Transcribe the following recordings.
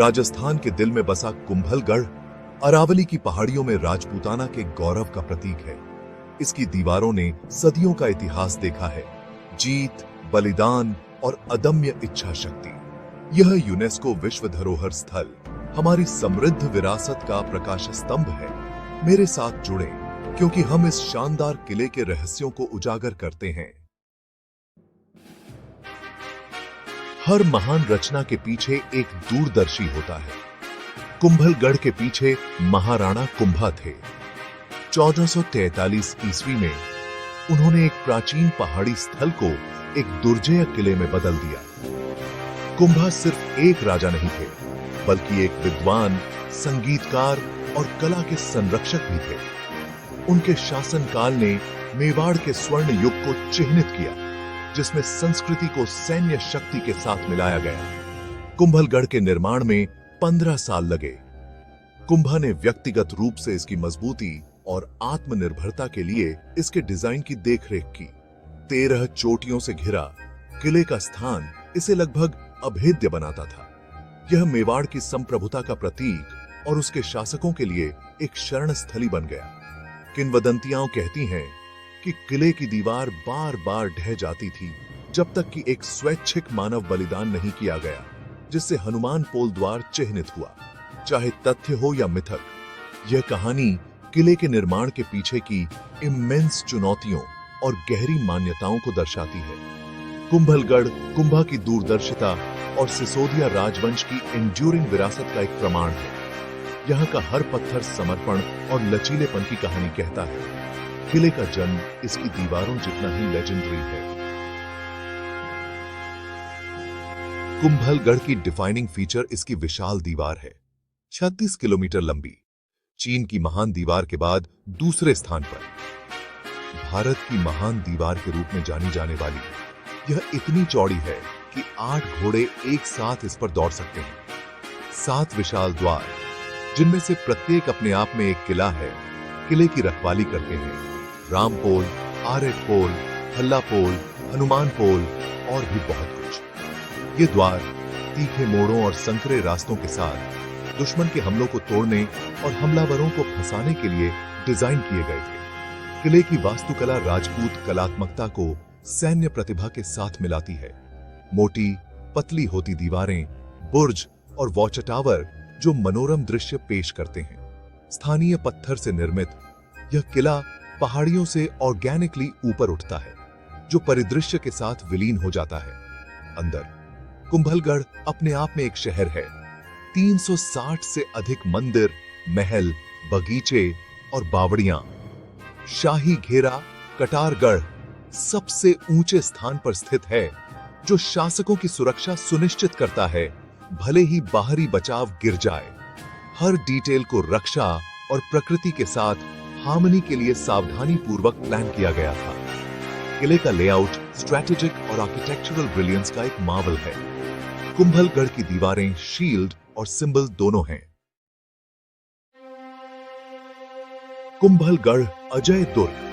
राजस्थान के दिल में बसा कुंभलगढ़ अरावली की पहाड़ियों में राजपूताना के गौरव का प्रतीक है। इसकी दीवारों ने सदियों का इतिहास देखा है, जीत, बलिदान और अदम्य इच्छा शक्ति। यह यूनेस्को विश्व धरोहर स्थल हमारी समृद्ध विरासत का प्रकाश स्तंभ है। मेरे साथ जुड़े, क्योंकि हम इस शानदार किले के रहस्यों को उजागर करते हैं। हर महान रचना के पीछे एक दूरदर्शी होता है। कुंभलगढ़ के पीछे महाराणा कुंभा थे। 1443 ईस्वी में उन्होंने एक प्राचीन पहाड़ी स्थल को एक दुर्जेय किले में बदल दिया। कुंभा सिर्फ एक राजा नहीं थे, बल्कि एक विद्वान, संगीतकार और कला के संरक्षक भी थे। उनके शासनकाल ने मेवाड़ के स्वर्ण युग को चिह्नित किया, जिसमें संस्कृति को सैन्य शक्ति के साथ मिलाया गया। कुंभलगढ़ के निर्माण में 15 साल लगे। कुंभा ने व्यक्तिगत रूप से इसकी मजबूती और आत्मनिर्भरता के लिए इसके डिजाइन की देखरेख की। 13 चोटियों से घिरा किले का स्थान इसे लगभग अभेद्य बनाता था। यह मेवाड़ की संप्रभुता का प्रतीक और उसके शासकों के लिए एक शरण स्थली बन गया। किंवदंतियां कहती हैं कि किले की दीवार बार बार ढह जाती थी, जब तक कि एक स्वैच्छिक मानव बलिदान नहीं किया गया, जिससे हनुमान पोल द्वार चिह्नित हुआ। चाहे तथ्य हो या मिथक, यह कहानी किले के निर्माण के पीछे की इमेंस चुनौतियों और गहरी मान्यताओं को दर्शाती है। कुंभलगढ़ कुंभा की दूरदर्शिता और सिसोदिया राजवंश की एंड्यूरिंग विरासत का एक प्रमाण है। यहाँ का हर पत्थर समर्पण और लचीलेपन की कहानी कहता है। किले का जन्म इसकी दीवारों जितना ही लेजेंडरी है। कुंभलगढ़ की डिफाइनिंग फीचर इसकी विशाल दीवार है, 36 किलोमीटर लंबी। चीन की महान दीवार के बाद दूसरे स्थान पर। भारत की महान दीवार के रूप में जानी जाने वाली यह इतनी चौड़ी है कि 8 घोड़े एक साथ इस पर दौड़ सकते हैं। 7 विशाल द्वार, जिनमें से प्रत्येक अपने आप में एक किला है, किले की रखवाली करते हैं। राम पोल, आरेट पोल, हल्ला पोल, हनुमान पोल और भी बहुत कुछ। ये द्वार तीखे मोड़ों और संकरे रास्तों के साथ दुश्मन के हमलों को तोड़ने और हमलावरों को फंसाने के लिए डिजाइन किए गए थे। किले की वास्तुकला राजपूत कलात्मकता को सैन्य प्रतिभा के साथ मिलाती है। मोटी, पतली होती दीवारें, बुर्ज और वॉच टावर जो मनोरम दृश्य पेश करते हैं। स्थानीय पत्थर से निर्मित यह किला पहाड़ियों से ऑर्गेनिकली ऊपर उठता है, जो परिदृश्य के साथ विलीन हो जाता है। अंदर कुंभलगढ़ अपने आप में एक शहर है। 360 से अधिक मंदिर, महल, बगीचे और बावड़ियां। शाही घेरा कटारगढ़ सबसे ऊंचे स्थान पर स्थित है, जो शासकों की सुरक्षा सुनिश्चित करता है, भले ही बाहरी बचाव गिर जाए। हर डिटेल को रक्षा और प्रकृति के साथ हार्मनी के लिए सावधानी पूर्वक प्लान किया गया था। किले का लेआउट स्ट्रैटेजिक और आर्किटेक्चरल ब्रिलियंस का एक मार्वल है। कुंभलगढ़ की दीवारें शील्ड और सिंबल दोनों हैं। कुंभलगढ़ अजय दुर्ग,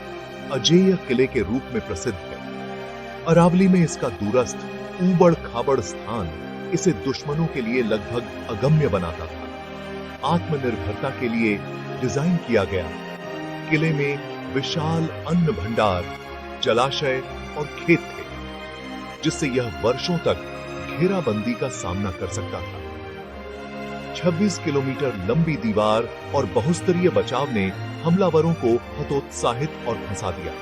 अजेय किले के रूप में प्रसिद्ध है। अरावली में इसका दूरस्थ, ऊबड़ खाबड़ स्थान इसे दुश्मनों के लिए लगभग अगम्य बनाता था। आत्मनिर्भरता के लिए डिजाइन किया गया। किले में विशाल अन्न भंडार, जलाशय और खेत थे, जिससे यह वर्षों तक घेराबंदी का सामना कर सकता था। 26 किलोमीटर लंबी दीवार और बहुस्तरीय बचाव ने हमलावरों को हतोत्साहित और फंसा दिया।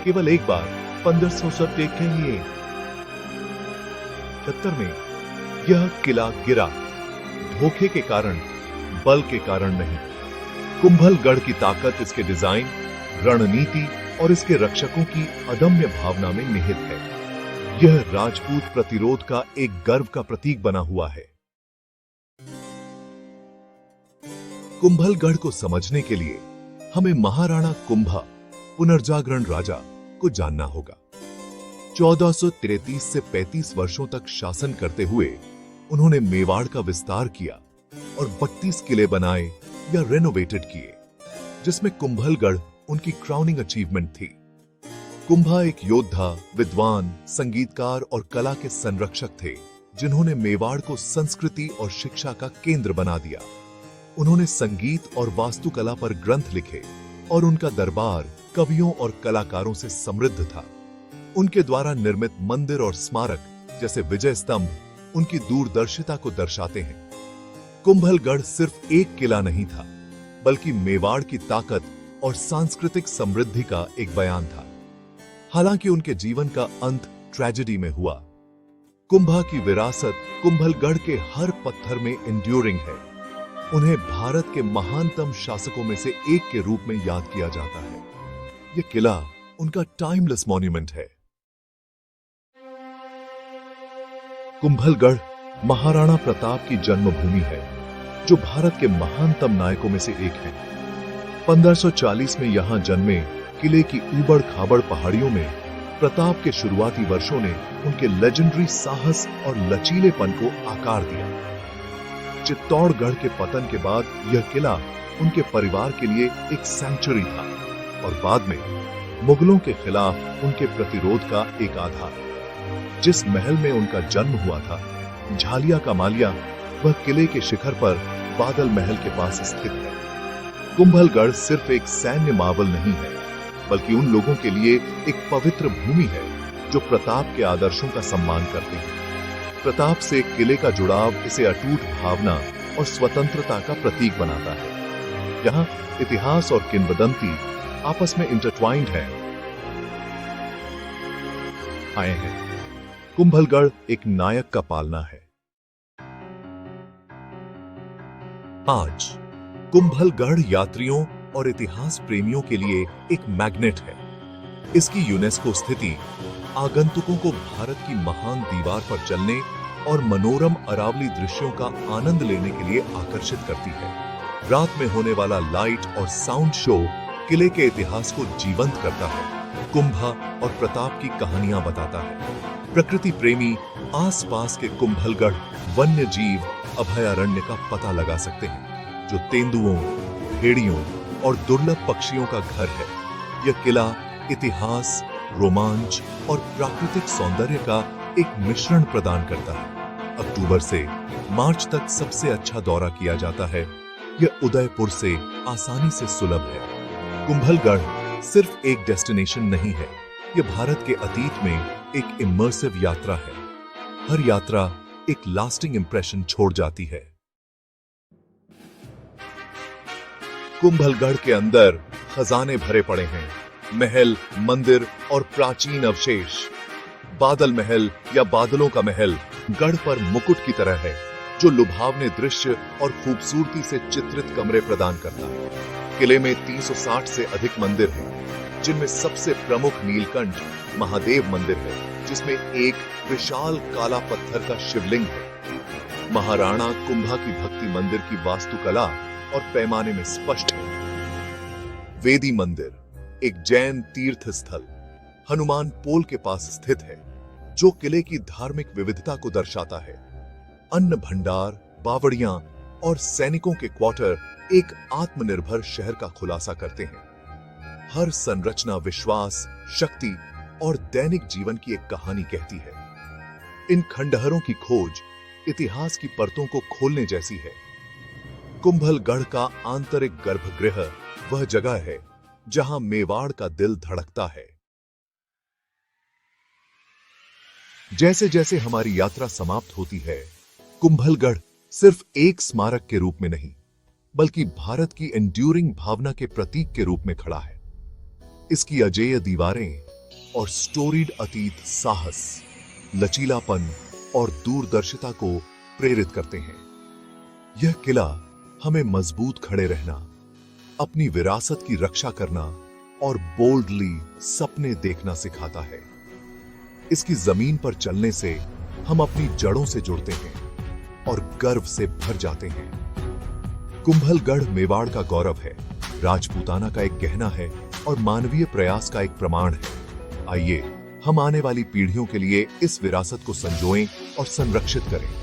केवल एक बार 1570 के लिए 76 में यह किला गिरा, धोखे के कारण, बल के कारण नहीं। कुंभलगढ़ की ताकत इसके डिजाइन, रणनीति और इसके रक्षकों की अदम्य भावना में निहित है। यह राजपूत प्रतिरोध का एक गर्व का प्रतीक बना हुआ है। कुंभलगढ़ को समझने के लिए हमें महाराणा कुंभा, पुनर्जागरण राजा, को जानना होगा। 1433 से 35 वर्षों तक शासन करते हुए उन्होंने मेवाड़ का विस्तार किया और 32 किले बनाए या रेनोवेटेड किए, जिसमें कुंभलगढ़ उनकी क्राउनिंग अचीवमेंट थी। कुंभा एक योद्धा, विद्वान, संगीतकार और कला के संरक्षक थे। जिन्होंने मेवाड़ को संस्कृति और शिक्षा का केंद्र बना दिया। उन्होंने संगीत और वास्तुकला पर ग्रंथ लिखे और उनका दरबार कवियों और कलाकारों से समृद्ध था। उनके द्वारा निर्मित मंदिर और स्मारक जैसे विजय स्तंभ उनकी दूरदर्शिता को दर्शाते हैं। कुंभलगढ़ सिर्फ एक किला नहीं था, बल्कि मेवाड़ की ताकत और सांस्कृतिक समृद्धि का एक बयान था। हालांकि उनके जीवन का अंत ट्रेजेडी में हुआ, कुंभा की विरासत कुंभलगढ़ के हर पत्थर में एंड्यूरिंग है। उन्हें भारत के महानतम शासकों में से एक के रूप में याद किया जाता है। यह किला उनका टाइमलेस मॉन्यूमेंट है। कुंभलगढ़ महाराणा प्रताप की जन्मभूमि है, जो भारत के महानतम नायकों में से एक है। 1540 में यहां जन्मे किले की ऊबड़ खाबड़ पहाड़ियों में प्रताप के शुरुआती वर्षों ने उनके लेजेंडरी साहस और लचीलेपन को आकार दिया। चित्तौड़गढ़ के पतन के बाद यह किला उनके परिवार के लिए एक सैंक्चुरी था और बाद में मुगलों के खिलाफ उनके प्रतिरोध का एक आधार। जिस महल में उनका जन्म हुआ था, झालिया का मालिया, वह किले के शिखर पर बादल महल के पास स्थित है। कुंभलगढ़ सिर्फ एक सैन्य मावल नहीं है, बल्कि उन लोगों के लिए एक पवित्र भूमि है जो प्रताप के आदर्शों का सम्मान करते हैं। प्रताप से किले का जुड़ाव इसे अटूट भावना और स्वतंत्रता का प्रतीक बनाता है। यहाँ इतिहास और किंवदंती आपस में इंटरट्वाइंड है। आए हैं, कुंभलगढ़ एक नायक का पालना है। आज कुंभलगढ़ यात्रियों और इतिहास प्रेमियों के लिए एक मैग्नेट है। इसकी यूनेस्को स्थिति आगंतुकों को भारत की महान दीवार पर चलने और मनोरम अरावली दृश्यों का आनंद लेने के लिए आकर्षित करती है। रात में होने वाला लाइट और साउंड शो किले के इतिहास को जीवंत करता है, कुंभा और प्रताप की कहानियां बताता है। प्रकृति प्रेमी आसपास के कुंभलगढ़ वन्य जीव अभयारण्य का पता लगा सकते हैं, जो तेंदुओं, भेड़ियों और दुर्लभ पक्षियों का घर है। यह किला इतिहास, रोमांच और प्राकृतिक सौंदर्य का एक मिश्रण प्रदान करता है। अक्टूबर से मार्च तक सबसे अच्छा दौरा किया जाता है। यह उदयपुर से आसानी से सुलभ है। कुंभलगढ़ सिर्फ एक डेस्टिनेशन नहीं है, यह भारत के अतीत में एक इमर्सिव यात्रा है। हर यात्रा एक लास्टिंग इंप्रेशन छोड़ जाती है। कुंभलगढ़ के अंदर खजाने भरे पड़े हैं, महल, मंदिर और प्राचीन अवशेष। बादल महल या बादलों का महल गढ़ पर मुकुट की तरह है, जो लुभावने दृश्य और खूबसूरती से चित्रित कमरे प्रदान करता है। किले में 360 से अधिक मंदिर हैं, जिनमें सबसे प्रमुख नीलकंठ महादेव मंदिर है, जिसमें एक विशाल काला पत्थर का शिवलिंग है। महाराणा कुंभा की भक्ति मंदिर की वास्तुकला और पैमाने में स्पष्ट है। वेदी मंदिर एक जैन तीर्थ स्थल हनुमान पोल के पास स्थित है, जो किले की धार्मिक विविधता को दर्शाता है। अन्न भंडार, बावड़ियां और सैनिकों के क्वार्टर एक आत्मनिर्भर शहर का खुलासा करते हैं। हर संरचना विश्वास, शक्ति और दैनिक जीवन की एक कहानी कहती है। इन खंडहरों की खोज इतिहास की परतों को खोलने जैसी है। कुंभलगढ़ का आंतरिक गर्भगृह वह जगह है जहां मेवाड़ का दिल धड़कता है। जैसे जैसे हमारी यात्रा समाप्त होती है, कुंभलगढ़ सिर्फ एक स्मारक के रूप में नहीं, बल्कि भारत की एंड्यूरिंग भावना के प्रतीक के रूप में खड़ा है। इसकी अजेय दीवारें और स्टोरीड अतीत साहस, लचीलापन और दूरदर्शिता को प्रेरित करते हैं। यह किला हमें मजबूत खड़े रहना, अपनी विरासत की रक्षा करना और बोल्डली सपने देखना सिखाता है। इसकी जमीन पर चलने से हम अपनी जड़ों से जुड़ते हैं और गर्व से भर जाते हैं। कुंभलगढ़ मेवाड़ का गौरव है, राजपूताना का एक गहना है और मानवीय प्रयास का एक प्रमाण है। आइए हम आने वाली पीढ़ियों के लिए इस विरासत को संजोएं और संरक्षित करें।